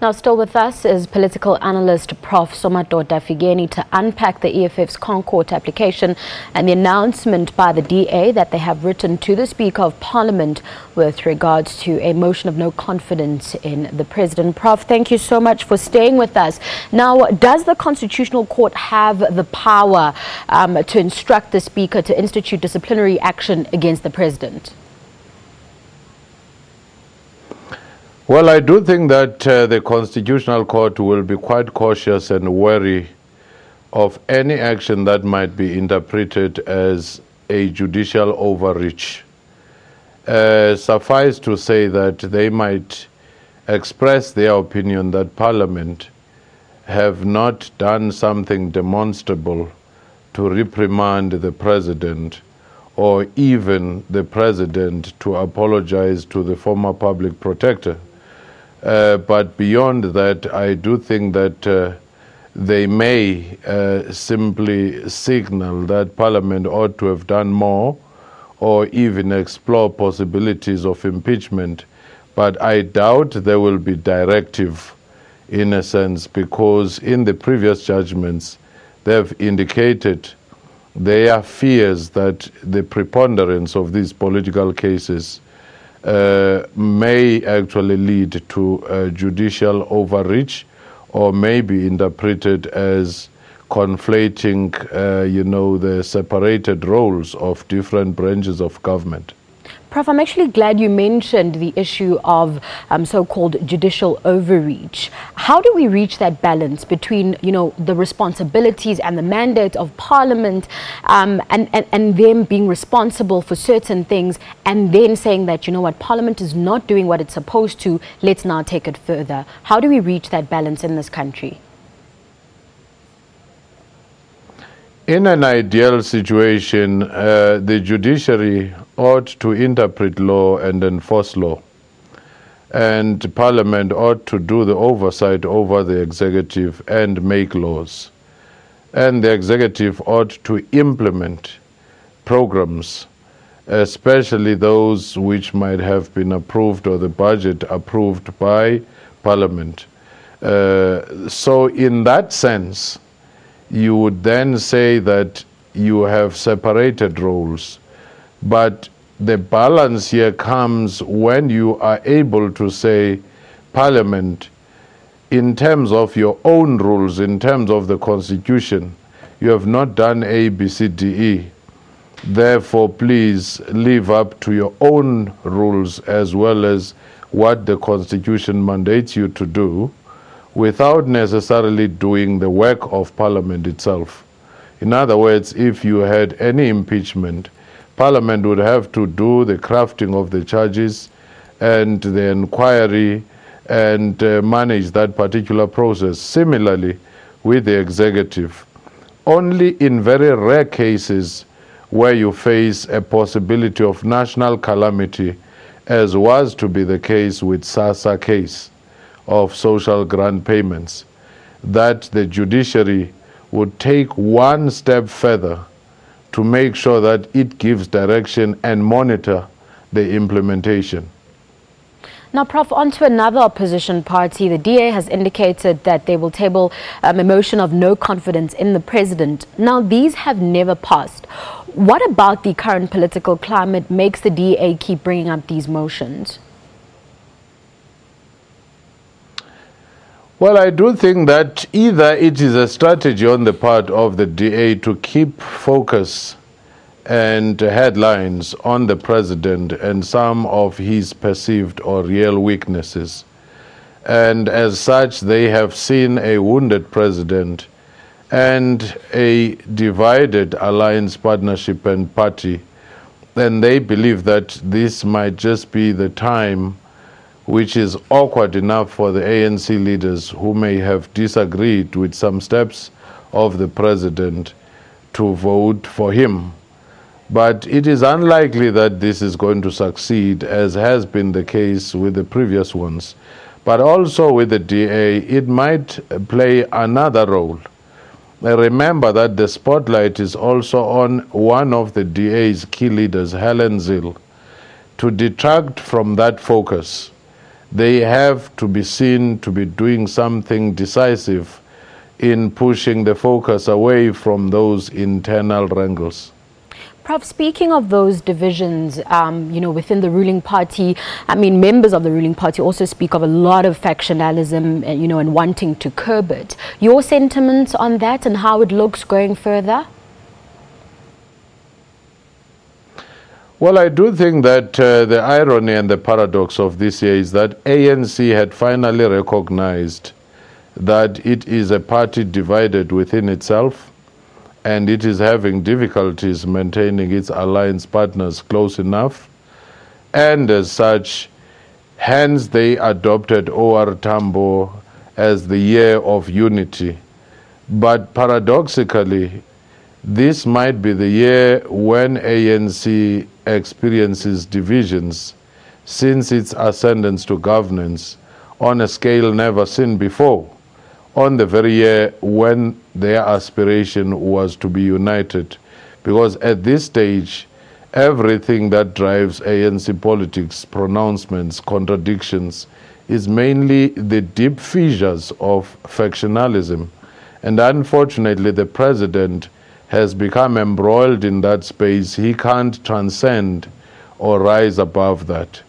Now, still with us is political analyst Prof. Somadoda Fikeni to unpack the EFF's Concourt application and the announcement by the DA that they have written to the Speaker of Parliament with regards to a motion of no confidence in the President. Prof, thank you so much for staying with us. Now, does the Constitutional Court have the power to instruct the Speaker to institute disciplinary action against the President? Well, I do think that the Constitutional Court will be quite cautious and wary of any action that might be interpreted as a judicial overreach. Suffice to say that they might express their opinion that Parliament have not done something demonstrable to reprimand the President, or even the President to apologize to the former public protector. But beyond that, I do think that they may simply signal that Parliament ought to have done more, or even explore possibilities of impeachment. But I doubt there will be directive, in a sense, because in the previous judgments, they've indicated their fears that the preponderance of these political cases may actually lead to judicial overreach, or may be interpreted as conflating, the separated roles of different branches of government. Prof, I'm actually glad you mentioned the issue of so-called judicial overreach. How do we reach that balance between, the responsibilities and the mandate of Parliament and them being responsible for certain things, and then saying that, Parliament is not doing what it's supposed to, let's now take it further? How do we reach that balance in this country? In an ideal situation, the judiciary ought to interpret law and enforce law, and Parliament ought to do the oversight over the executive and make laws, and the executive ought to implement programs, especially those which might have been approved, or the budget approved by Parliament. So in that sense, you would then say that you have separated roles. But the balance here comes when you are able to say, Parliament, in terms of your own rules, in terms of the Constitution, you have not done A, B, C, D, E. Therefore, please live up to your own rules as well as what the Constitution mandates you to do, without necessarily doing the work of Parliament itself. In other words, if you had any impeachment, Parliament would have to do the crafting of the charges and the inquiry and manage that particular process. Similarly, with the executive, only in very rare cases where you face a possibility of national calamity, as was to be the case with SASA case of social grant payments, that the judiciary would take one step further to make sure that it gives direction and monitor the implementation. Now, Prof, on to another opposition party. The DA has indicated that they will table a motion of no confidence in the President. Now, these have never passed. What about the current political climate makes the DA keep bringing up these motions? Well, I do think that either it is a strategy on the part of the DA to keep focus and headlines on the President and some of his perceived or real weaknesses. And as such, they have seen a wounded President and a divided alliance, partnership and party. And they believe that this might just be the time which is awkward enough for the ANC leaders who may have disagreed with some steps of the President to vote for him. But it is unlikely that this is going to succeed, as has been the case with the previous ones. But also with the DA, it might play another role. Remember that the spotlight is also on one of the DA's key leaders, Helen Zille, to detract from that focus they have to be seen to be doing something decisive in pushing the focus away from those internal wrangles. Prof, speaking of those divisions, within the ruling party, I mean, members of the ruling party also speak of a lot of factionalism, and wanting to curb it. Your sentiments on that and how it looks going further? Well, I do think that the irony and the paradox of this year is that ANC had finally recognized that it is a party divided within itself, and it is having difficulties maintaining its alliance partners close enough, and as such, hence they adopted OR Tambo as the year of unity. But paradoxically, this might be the year when ANC experiences divisions since its ascendance to governance on a scale never seen before, on the very year when their aspiration was to be united. Because at this stage, everything that drives ANC politics, pronouncements, contradictions, is mainly the deep fissures of factionalism. And unfortunately, the president has become embroiled in that space. He can't transcend or rise above that.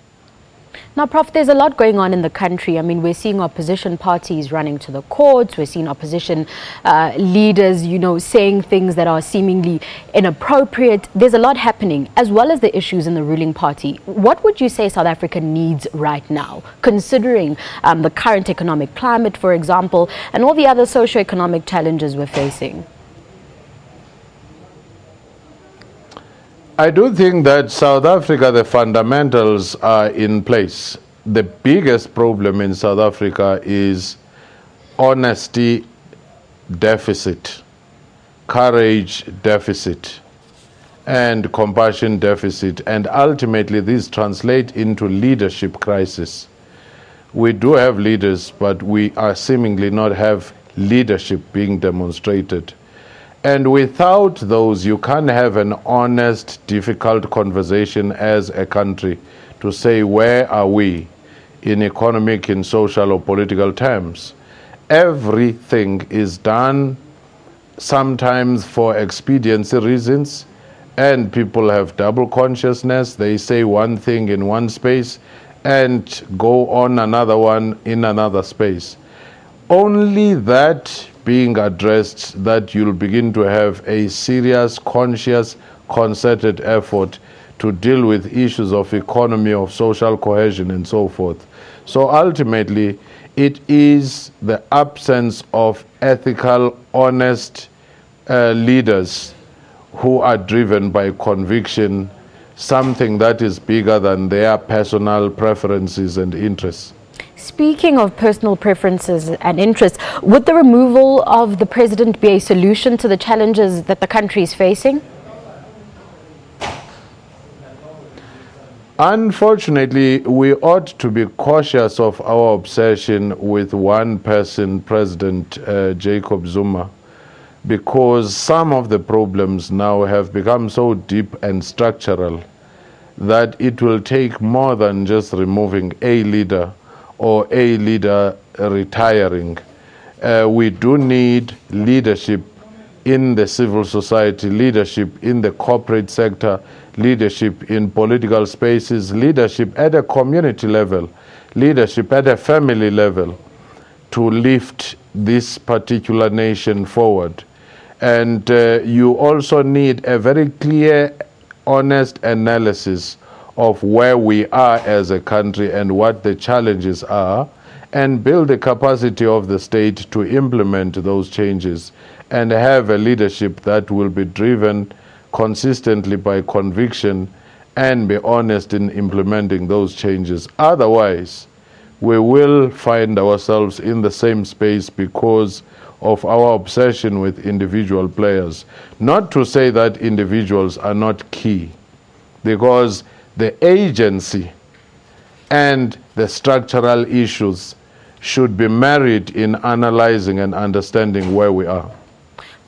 Now, Prof, there's a lot going on in the country. I mean, we're seeing opposition parties running to the courts. We're seeing opposition leaders, saying things that are seemingly inappropriate. There's a lot happening, as well as the issues in the ruling party. What would you say South Africa needs right now, considering the current economic climate, for example, and all the other socio-economic challenges we're facing? I do think that South Africa, the fundamentals are in place. The biggest problem in South Africa is honesty deficit, courage deficit, and compassion deficit. And ultimately, these translate into leadership crisis. We do have leaders, but we are seemingly not have leadership being demonstrated. And without those, you can't have an honest, difficult conversation as a country to say, where are we in economic, in social or political terms? Everything is done sometimes for expediency reasons, and people have double consciousness. They say one thing in one space and go on another one in another space. Only that being addressed, that you'll begin to have a serious, conscious, concerted effort to deal with issues of economy, of social cohesion, and so forth. So ultimately, it is the absence of ethical, honest leaders who are driven by conviction, something that is bigger than their personal preferences and interests. Speaking of personal preferences and interests, would the removal of the president be a solution to the challenges that the country is facing? Unfortunately, we ought to be cautious of our obsession with one person, President Jacob Zuma, because some of the problems now have become so deep and structural that it will take more than just removing a leader or a leader retiring. We do need leadership in the civil society, leadership in the corporate sector, leadership in political spaces, leadership at a community level, leadership at a family level to lift this particular nation forward. And you also need a very clear, honest analysis of where we are as a country and what the challenges are, and build the capacity of the state to implement those changes and have a leadership that will be driven consistently by conviction and be honest in implementing those changes. Otherwise, we will find ourselves in the same space because of our obsession with individual players. Not to say that individuals are not key, because the agency and the structural issues should be married in analyzing and understanding where we are.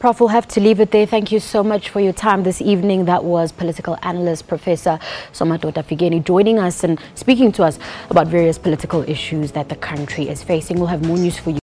Prof, we'll have to leave it there. Thank you so much for your time this evening. That was political analyst Professor Somadoda Fikeni joining us and speaking to us about various political issues that the country is facing. We'll have more news for you.